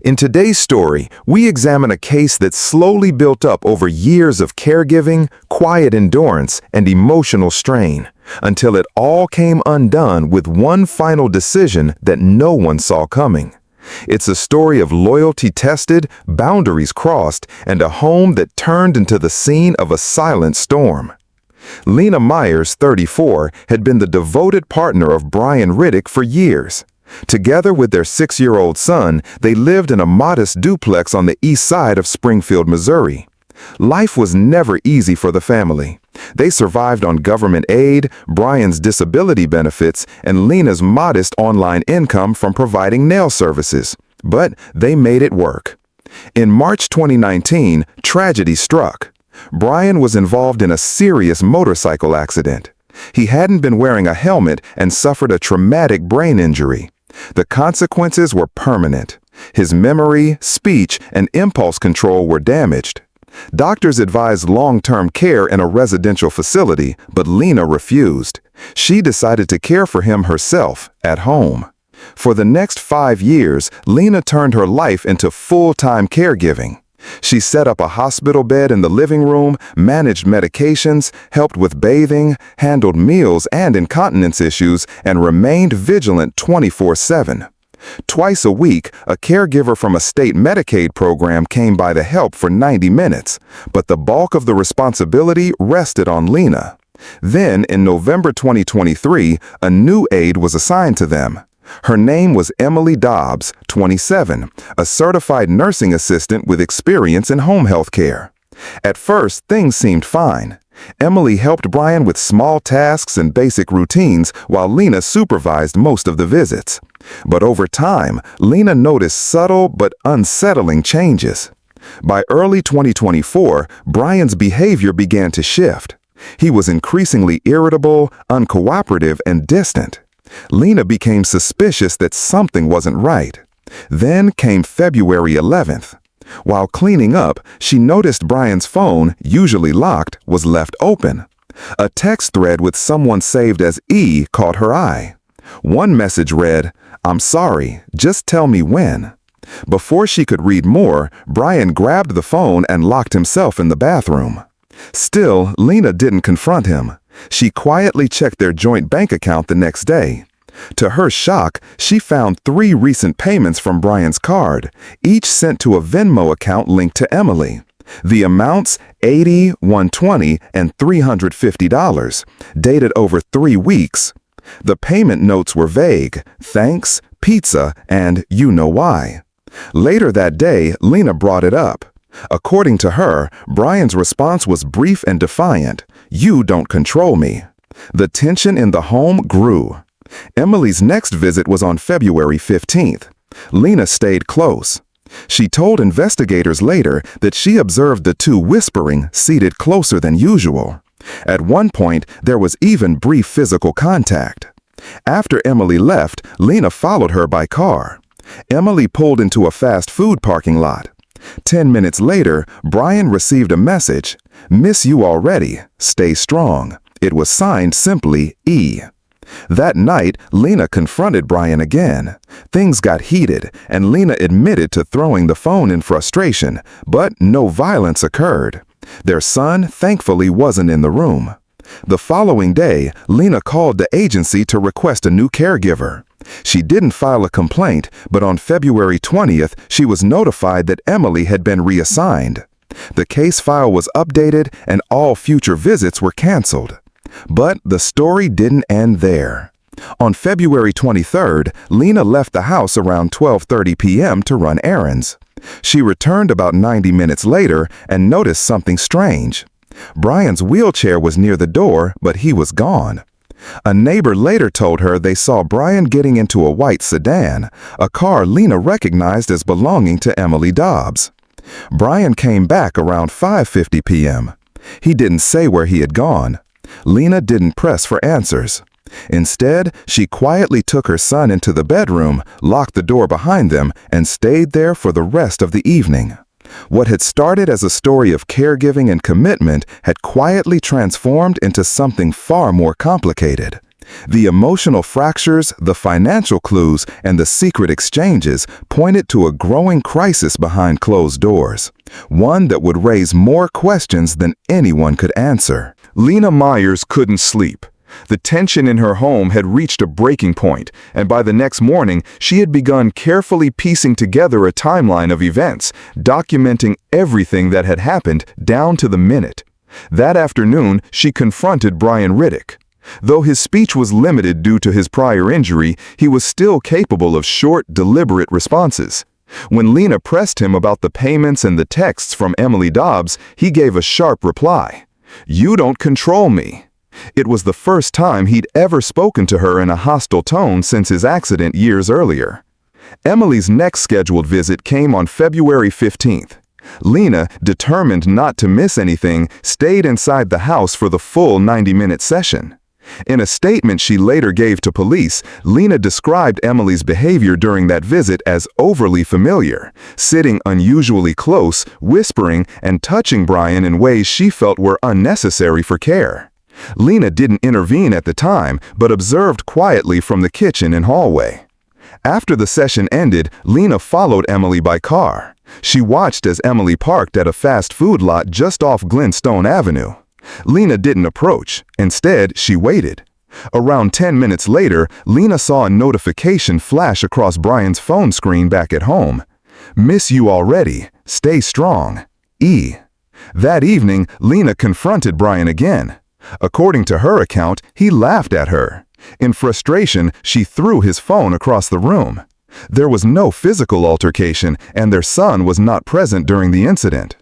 In today's story, we examine a case that slowly built up over years of caregiving, quiet endurance, and emotional strain, until it all came undone with one final decision that no one saw coming. It's a story of loyalty tested, boundaries crossed, and a home that turned into the scene of a silent storm. Lena Meyers, 34, had been the devoted partner of Brian Riddick for years. Together with their 6-year-old son, they lived in a modest duplex on the east side of Springfield, Missouri. Life was never easy for the family. They survived on government aid, Brian's disability benefits, and Lena's modest online income from providing nail services. But they made it work. In March 2019, tragedy struck. Brian was involved in a serious motorcycle accident. He hadn't been wearing a helmet and suffered a traumatic brain injury. The consequences were permanent. His memory, speech, and impulse control were damaged. Doctors advised long-term care in a residential facility, but Lena refused. She decided to care for him herself, at home. For the next 5 years, Lena turned her life into full-time caregiving. She set up a hospital bed in the living room, managed medications, helped with bathing, handled meals and incontinence issues, and remained vigilant 24/7. Twice a week, a caregiver from a state Medicaid program came by to help for 90 minutes, but the bulk of the responsibility rested on Lena. Then, in November 2023, a new aide was assigned to them. Her name was Emily Dobbs, 27, a certified nursing assistant with experience in home health care. At first, things seemed fine. Emily helped Brian with small tasks and basic routines while Lena supervised most of the visits. But over time, Lena noticed subtle but unsettling changes. By early 2024, Brian's behavior began to shift. He was increasingly irritable, uncooperative, and distant. Lena became suspicious that something wasn't right. Then came February 11th. While cleaning up, she noticed Brian's phone, usually locked, was left open. A text thread with someone saved as E caught her eye. One message read, "I'm sorry, just tell me when." Before she could read more, Brian grabbed the phone and locked himself in the bathroom. Still, Lena didn't confront him. She quietly checked their joint bank account the next day. To her shock, she found 3 recent payments from Brian's card, each sent to a Venmo account linked to Emily. The amounts, $80, $120, and $350, dated over 3 weeks. The payment notes were vague: thanks, pizza, and you know why. Later that day, Lena brought it up. According to her, Brian's response was brief and defiant: "You don't control me." The tension in the home grew. Emily's next visit was on February 15th. Lena stayed close. She told investigators later that she observed the two whispering, seated closer than usual. At one point, there was even brief physical contact. After Emily left, Lena followed her by car. Emily pulled into a fast food parking lot. 10 minutes later, Brian received a message: "Miss you already. Stay strong." It was signed simply E. That night, Lena confronted Brian again. Things got heated, and Lena admitted to throwing the phone in frustration, but no violence occurred. Their son, thankfully, wasn't in the room. The following day, Lena called the agency to request a new caregiver. She didn't file a complaint, but on February 20th, she was notified that Emily had been reassigned. The case file was updated, and all future visits were canceled. But the story didn't end there. On February 23rd, Lena left the house around 12:30 p.m. to run errands. She returned about 90 minutes later and noticed something strange. Brian's wheelchair was near the door, but he was gone. A neighbor later told her they saw Brian getting into a white sedan, a car Lena recognized as belonging to Emily Dobbs. Brian came back around 5:50 p.m. He didn't say where he had gone. Lena didn't press for answers. Instead, she quietly took her son into the bedroom, locked the door behind them, and stayed there for the rest of the evening. What had started as a story of caregiving and commitment had quietly transformed into something far more complicated. The emotional fractures, the financial clues, and the secret exchanges pointed to a growing crisis behind closed doors, one that would raise more questions than anyone could answer. Lena Meyers couldn't sleep. The tension in her home had reached a breaking point, and by the next morning, she had begun carefully piecing together a timeline of events, documenting everything that had happened down to the minute. That afternoon, she confronted Brian Riddick. Though his speech was limited due to his prior injury, he was still capable of short, deliberate responses. When Lena pressed him about the payments and the texts from Emily Dobbs, he gave a sharp reply. "You don't control me." It was the first time he'd ever spoken to her in a hostile tone since his accident years earlier. Emily's next scheduled visit came on February 15th. Lena, determined not to miss anything, stayed inside the house for the full 90-minute session. In a statement she later gave to police, Lena described Emily's behavior during that visit as overly familiar, sitting unusually close, whispering, and touching Brian in ways she felt were unnecessary for care. Lena didn't intervene at the time, but observed quietly from the kitchen and hallway. After the session ended, Lena followed Emily by car. She watched as Emily parked at a fast food lot just off Glenstone Avenue. Lena didn't approach. Instead, she waited. Around 10 minutes later, Lena saw a notification flash across Brian's phone screen back at home. "Miss you already. Stay strong. E." That evening, Lena confronted Brian again. According to her account, he laughed at her. In frustration, she threw his phone across the room. There was no physical altercation, and their son was not present during the incident.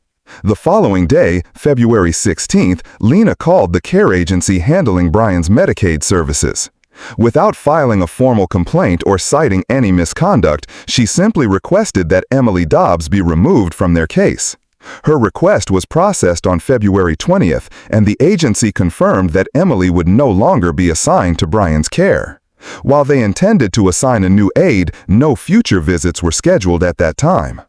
The following day, February 16th, Lena called the care agency handling Brian's Medicaid services. Without filing a formal complaint or citing any misconduct, she simply requested that Emily Dobbs be removed from their case. Her request was processed on February 20th, and the agency confirmed that Emily would no longer be assigned to Brian's care. While they intended to assign a new aide, no future visits were scheduled at that time.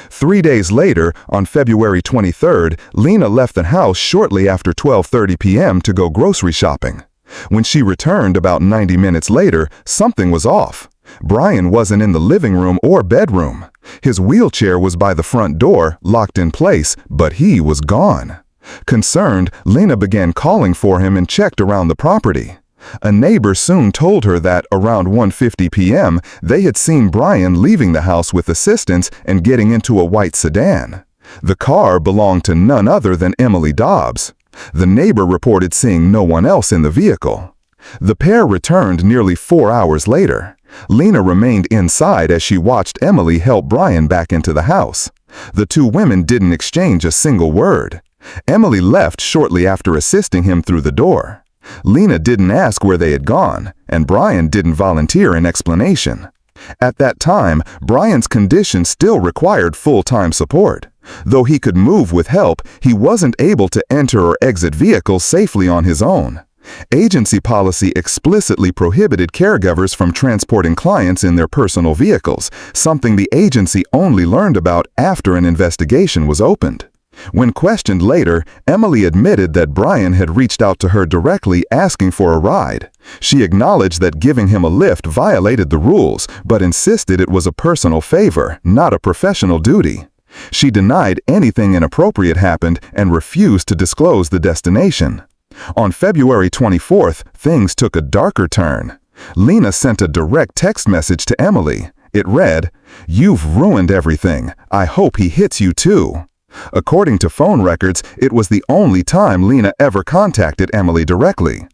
3 days later, on February 23rd, Lena left the house shortly after 12:30 p.m. to go grocery shopping. When she returned about 90 minutes later, something was off. Brian wasn't in the living room or bedroom. His wheelchair was by the front door, locked in place, but he was gone. Concerned, Lena began calling for him and checked around the property. A neighbor soon told her that around 1:50 p.m., they had seen Brian leaving the house with assistance and getting into a white sedan. The car belonged to none other than Emily Dobbs. The neighbor reported seeing no one else in the vehicle. The pair returned nearly 4 hours later. Lena remained inside as she watched Emily help Brian back into the house. The two women didn't exchange a single word. Emily left shortly after assisting him through the door. Lena didn't ask where they had gone, and Brian didn't volunteer an explanation. At that time, Brian's condition still required full-time support. Though he could move with help, he wasn't able to enter or exit vehicles safely on his own. Agency policy explicitly prohibited caregivers from transporting clients in their personal vehicles, something the agency only learned about after an investigation was opened. When questioned later, Emily admitted that Brian had reached out to her directly asking for a ride. She acknowledged that giving him a lift violated the rules, but insisted it was a personal favor, not a professional duty. She denied anything inappropriate happened and refused to disclose the destination. On February 24th, things took a darker turn. Lena sent a direct text message to Emily. It read, "You've ruined everything. I hope he hits you too." According to phone records, it was the only time Lena ever contacted Emily directly.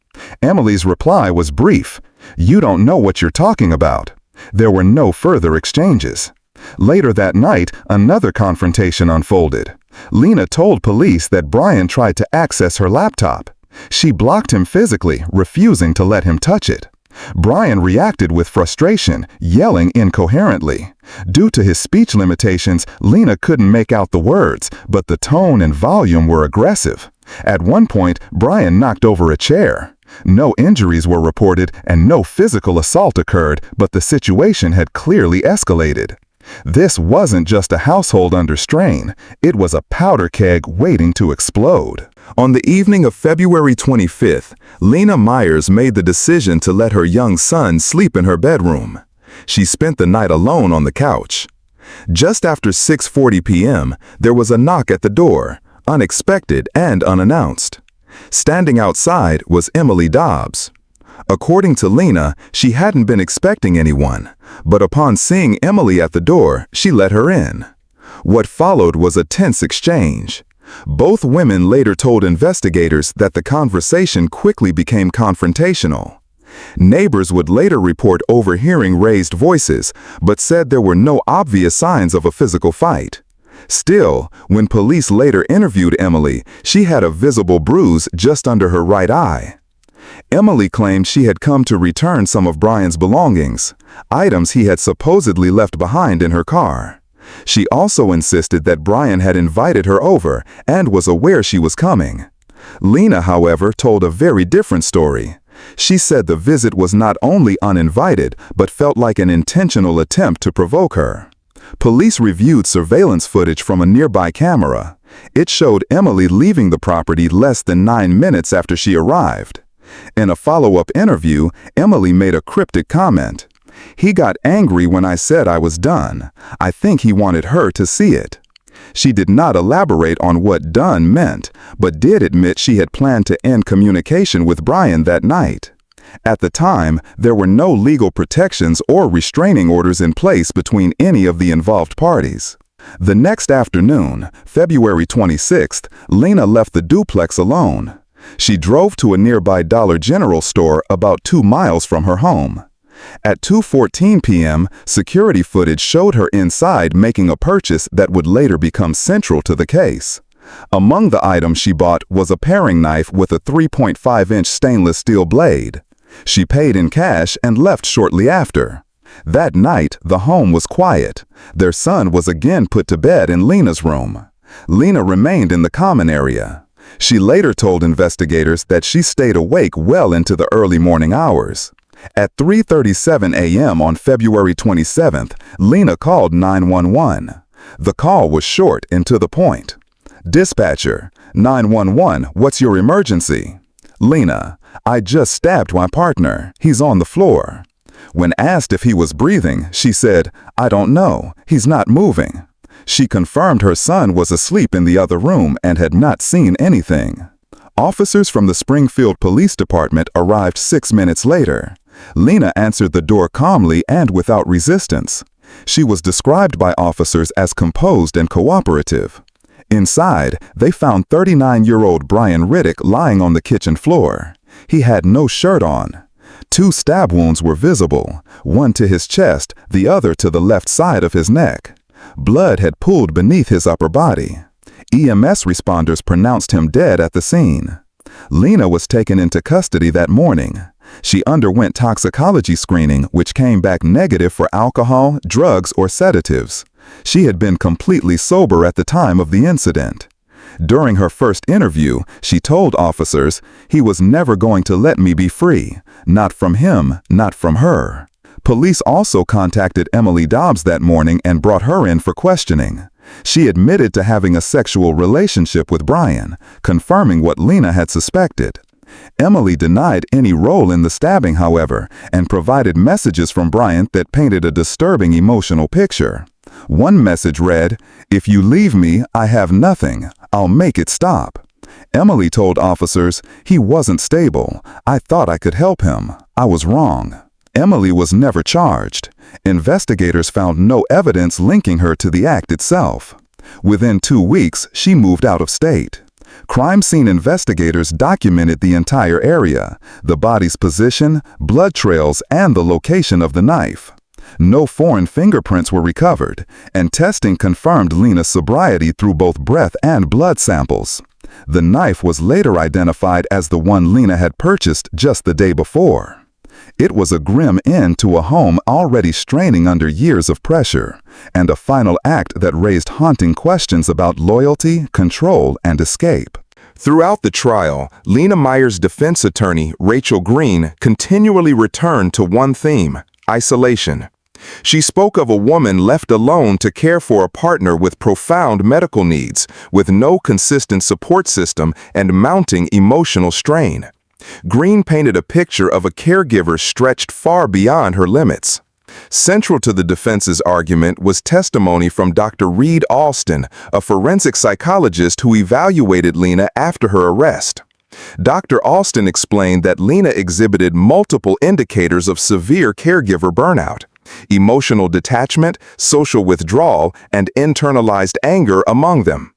Emily's reply was brief. "You don't know what you're talking about." There were no further exchanges. Later that night, another confrontation unfolded. Lena told police that Brian tried to access her laptop. She blocked him physically, refusing to let him touch it. Brian reacted with frustration, yelling incoherently. Due to his speech limitations, Lena couldn't make out the words, but the tone and volume were aggressive. At one point, Brian knocked over a chair. No injuries were reported and no physical assault occurred, but the situation had clearly escalated. This wasn't just a household under strain, it was a powder keg waiting to explode. On the evening of February 25th, Lena Meyers made the decision to let her young son sleep in her bedroom. She spent the night alone on the couch. Just after 6:40 p.m., there was a knock at the door, unexpected and unannounced. Standing outside was Emily Dobbs. According to Lena, she hadn't been expecting anyone, but upon seeing Emily at the door, she let her in. What followed was a tense exchange. Both women later told investigators that the conversation quickly became confrontational. Neighbors would later report overhearing raised voices, but said there were no obvious signs of a physical fight. Still, when police later interviewed Emily, she had a visible bruise just under her right eye. Emily claimed she had come to return some of Brian's belongings, items he had supposedly left behind in her car. She also insisted that Brian had invited her over and was aware she was coming. Lena, however, told a very different story. She said the visit was not only uninvited, but felt like an intentional attempt to provoke her. Police reviewed surveillance footage from a nearby camera. It showed Emily leaving the property less than 9 minutes after she arrived. In a follow-up interview, Emily made a cryptic comment. "He got angry when I said I was done. I think he wanted her to see it." She did not elaborate on what done meant, but did admit she had planned to end communication with Brian that night. At the time, there were no legal protections or restraining orders in place between any of the involved parties. The next afternoon, February 26th, Lena left the duplex alone. She drove to a nearby Dollar General store about 2 miles from her home. At 2:14 p.m., security footage showed her inside making a purchase that would later become central to the case. Among the items she bought was a paring knife with a 3.5-inch stainless steel blade. She paid in cash and left shortly after. That night, the home was quiet. Their son was again put to bed in Lena's room. Lena remained in the common area. She later told investigators that she stayed awake well into the early morning hours. At 3:37 a.m. on February 27th, Lena called 911. The call was short and to the point. "Dispatcher, 911, what's your emergency?" "Lena, I just stabbed my partner. He's on the floor." When asked if he was breathing, she said, "I don't know. He's not moving." She confirmed her son was asleep in the other room and had not seen anything. Officers from the Springfield Police Department arrived 6 minutes later. Lena answered the door calmly and without resistance. She was described by officers as composed and cooperative. Inside, they found 39-year-old Brian Riddick lying on the kitchen floor. He had no shirt on. 2 stab wounds were visible, one to his chest, the other to the left side of his neck. Blood had pooled beneath his upper body. EMS responders pronounced him dead at the scene. Lena was taken into custody that morning. She underwent toxicology screening, which came back negative for alcohol, drugs, or sedatives. She had been completely sober at the time of the incident. During her first interview, she told officers, "He was never going to let me be free. Not from him, not from her." Police also contacted Emily Dobbs that morning and brought her in for questioning. She admitted to having a sexual relationship with Brian, confirming what Lena had suspected. Emily denied any role in the stabbing, however, and provided messages from Brian that painted a disturbing emotional picture. One message read, "If you leave me, I have nothing. I'll make it stop." Emily told officers, "He wasn't stable. I thought I could help him. I was wrong." Emily was never charged. Investigators found no evidence linking her to the act itself. Within 2 weeks, she moved out of state. Crime scene investigators documented the entire area, the body's position, blood trails, and the location of the knife. No foreign fingerprints were recovered, and testing confirmed Lena's sobriety through both breath and blood samples. The knife was later identified as the one Lena had purchased just the day before. It was a grim end to a home already straining under years of pressure, and a final act that raised haunting questions about loyalty, control, and escape. Throughout the trial, Lena Meyers' defense attorney, Rachel Green, continually returned to one theme: isolation. She spoke of a woman left alone to care for a partner with profound medical needs, with no consistent support system and mounting emotional strain. Green painted a picture of a caregiver stretched far beyond her limits. Central to the defense's argument was testimony from Dr. Reed Alston, a forensic psychologist who evaluated Lena after her arrest. Dr. Alston explained that Lena exhibited multiple indicators of severe caregiver burnout: emotional detachment, social withdrawal, and internalized anger among them.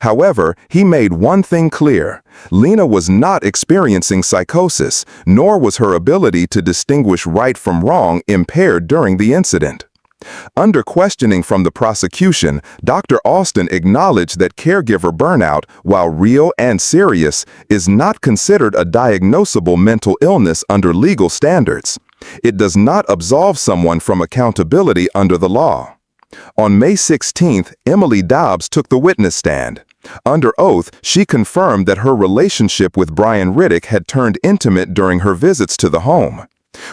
However, he made one thing clear: Lena was not experiencing psychosis, nor was her ability to distinguish right from wrong impaired during the incident. Under questioning from the prosecution, Dr. Alston acknowledged that caregiver burnout, while real and serious, is not considered a diagnosable mental illness under legal standards. It does not absolve someone from accountability under the law. On May 16, Emily Dobbs took the witness stand. Under oath, she confirmed that her relationship with Brian Riddick had turned intimate during her visits to the home.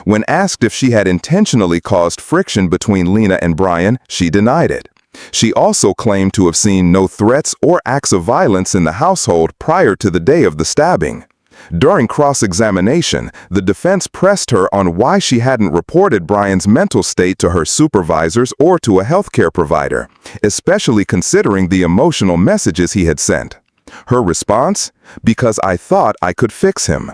When asked if she had intentionally caused friction between Lena and Brian, she denied it. She also claimed to have seen no threats or acts of violence in the household prior to the day of the stabbing. During cross-examination, the defense pressed her on why she hadn't reported Brian's mental state to her supervisors or to a healthcare provider, especially considering the emotional messages he had sent. Her response? "Because I thought I could fix him."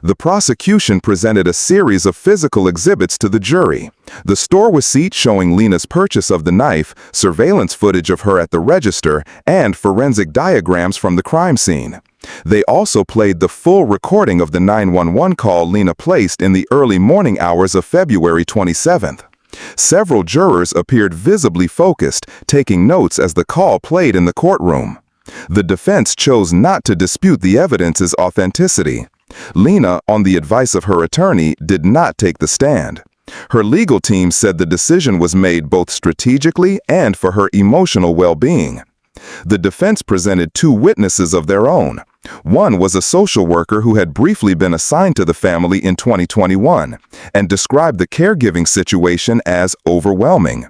The prosecution presented a series of physical exhibits to the jury: the store receipt showing Lena's purchase of the knife, surveillance footage of her at the register, and forensic diagrams from the crime scene. They also played the full recording of the 911 call Lena placed in the early morning hours of February 27th. Several jurors appeared visibly focused, taking notes as the call played in the courtroom. The defense chose not to dispute the evidence's authenticity. Lena, on the advice of her attorney, did not take the stand. Her legal team said the decision was made both strategically and for her emotional well-being. The defense presented two witnesses of their own. One was a social worker who had briefly been assigned to the family in 2021 and described the caregiving situation as overwhelming.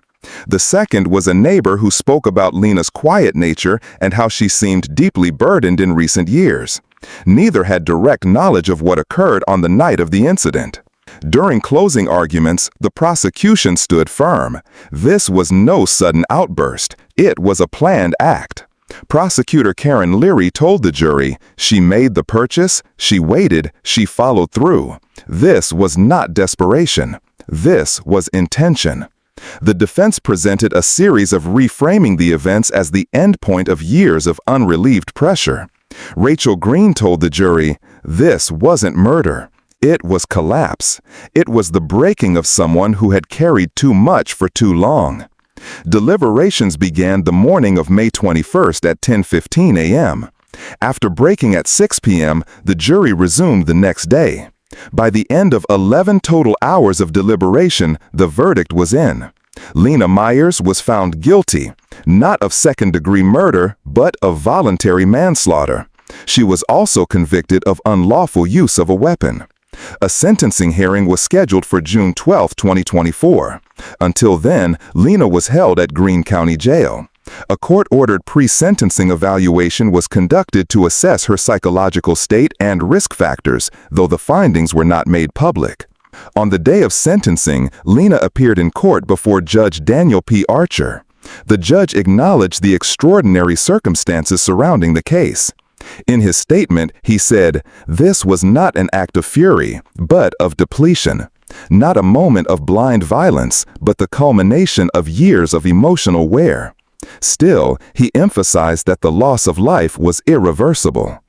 The second was a neighbor who spoke about Lena's quiet nature and how she seemed deeply burdened in recent years. Neither had direct knowledge of what occurred on the night of the incident. During closing arguments, the prosecution stood firm. This was no sudden outburst. It was a planned act. Prosecutor Karen Leary told the jury, "She made the purchase, she waited, she followed through. This was not desperation. This was intention." The defense presented a series of reframing the events as the endpoint of years of unrelieved pressure. Rachel Green told the jury, "This wasn't murder. It was collapse. It was the breaking of someone who had carried too much for too long." Deliberations began the morning of May 21st at 10:15 a.m. After breaking at 6 p.m., the jury resumed the next day. By the end of 11 total hours of deliberation, the verdict was in. Lena Meyers was found guilty, not of second-degree murder, but of voluntary manslaughter. She was also convicted of unlawful use of a weapon. A sentencing hearing was scheduled for June 12, 2024. Until then, Lena was held at Greene County Jail. A court-ordered pre-sentencing evaluation was conducted to assess her psychological state and risk factors, though the findings were not made public. On the day of sentencing, Lena appeared in court before Judge Daniel P. Archer. The judge acknowledged the extraordinary circumstances surrounding the case. In his statement, he said, "This was not an act of fury, but of depletion. Not a moment of blind violence, but the culmination of years of emotional wear." Still, he emphasized that the loss of life was irreversible.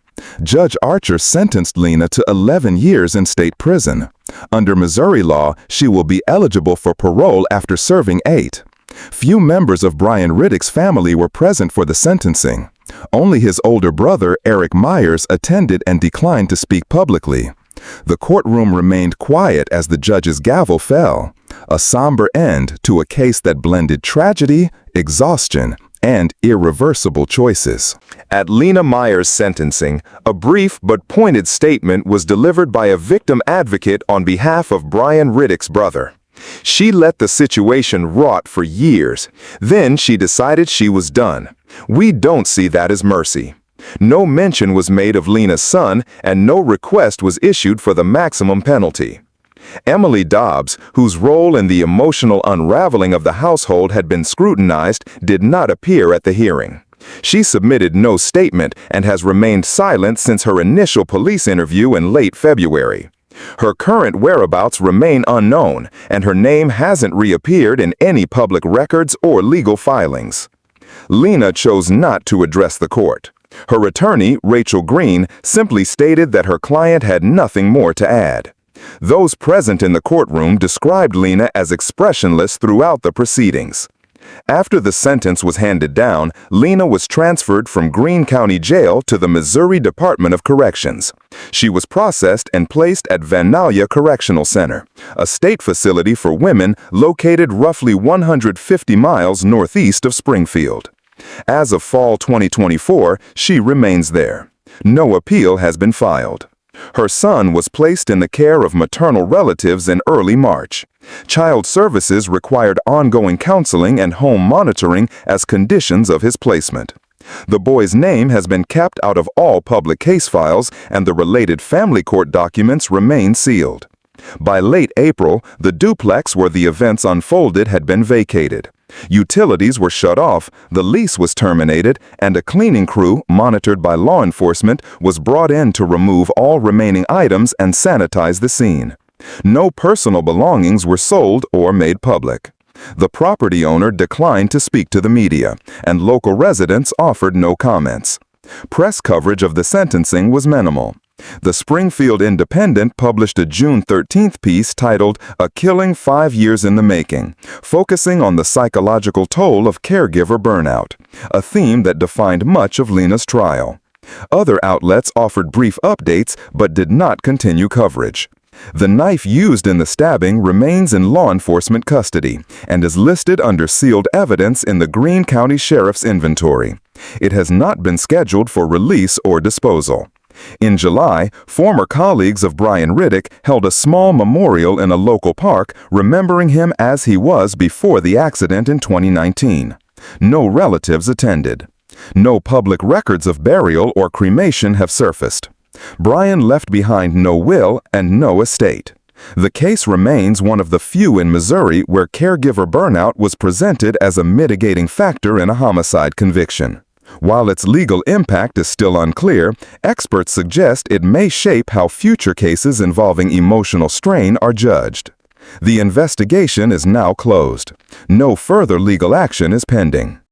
Judge Archer sentenced Lena to 11 years in state prison. Under Missouri law, she will be eligible for parole after serving 8. Few members of Brian Riddick's family were present for the sentencing. Only his older brother, Eric Meyers, attended and declined to speak publicly. The courtroom remained quiet as the judge's gavel fell, a somber end to a case that blended tragedy, exhaustion, and irreversible choices. At Lena Meyers' sentencing, a brief but pointed statement was delivered by a victim advocate on behalf of Brian Riddick's brother. She let the situation rot for years. Then she decided she was done. We don't see that as mercy. No mention was made of Lena's son, and no request was issued for the maximum penalty. Emily Dobbs, whose role in the emotional unraveling of the household had been scrutinized, did not appear at the hearing. She submitted no statement and has remained silent since her initial police interview in late February. Her current whereabouts remain unknown, and her name hasn't reappeared in any public records or legal filings. Lena chose not to address the court. Her attorney, Rachel Green, simply stated that her client had nothing more to add. Those present in the courtroom described Lena as expressionless throughout the proceedings. After the sentence was handed down, Lena was transferred from Greene County Jail to the Missouri Department of Corrections. She was processed and placed at Vandalia Correctional Center, a state facility for women located roughly 150 miles northeast of Springfield. As of fall 2024, she remains there. No appeal has been filed. Her son was placed in the care of maternal relatives in early March. Child Services required ongoing counseling and home monitoring as conditions of his placement. The boy's name has been kept out of all public case files, and the related family court documents remain sealed. By late April, the duplex where the events unfolded had been vacated. Utilities were shut off, the lease was terminated, and a cleaning crew, monitored by law enforcement, was brought in to remove all remaining items and sanitize the scene. No personal belongings were sold or made public. The property owner declined to speak to the media, and local residents offered no comments. Press coverage of the sentencing was minimal. The Springfield Independent published a June 13th piece titled "A Killing 5 Years in the Making," focusing on the psychological toll of caregiver burnout, a theme that defined much of Lena's trial. Other outlets offered brief updates but did not continue coverage. The knife used in the stabbing remains in law enforcement custody and is listed under sealed evidence in the Greene County Sheriff's inventory. It has not been scheduled for release or disposal. In July, former colleagues of Brian Riddick held a small memorial in a local park remembering him as he was before the accident in 2019. No relatives attended. No public records of burial or cremation have surfaced. Brian left behind no will and no estate. The case remains one of the few in Missouri where caregiver burnout was presented as a mitigating factor in a homicide conviction. While its legal impact is still unclear, experts suggest it may shape how future cases involving emotional strain are judged. The investigation is now closed. No further legal action is pending.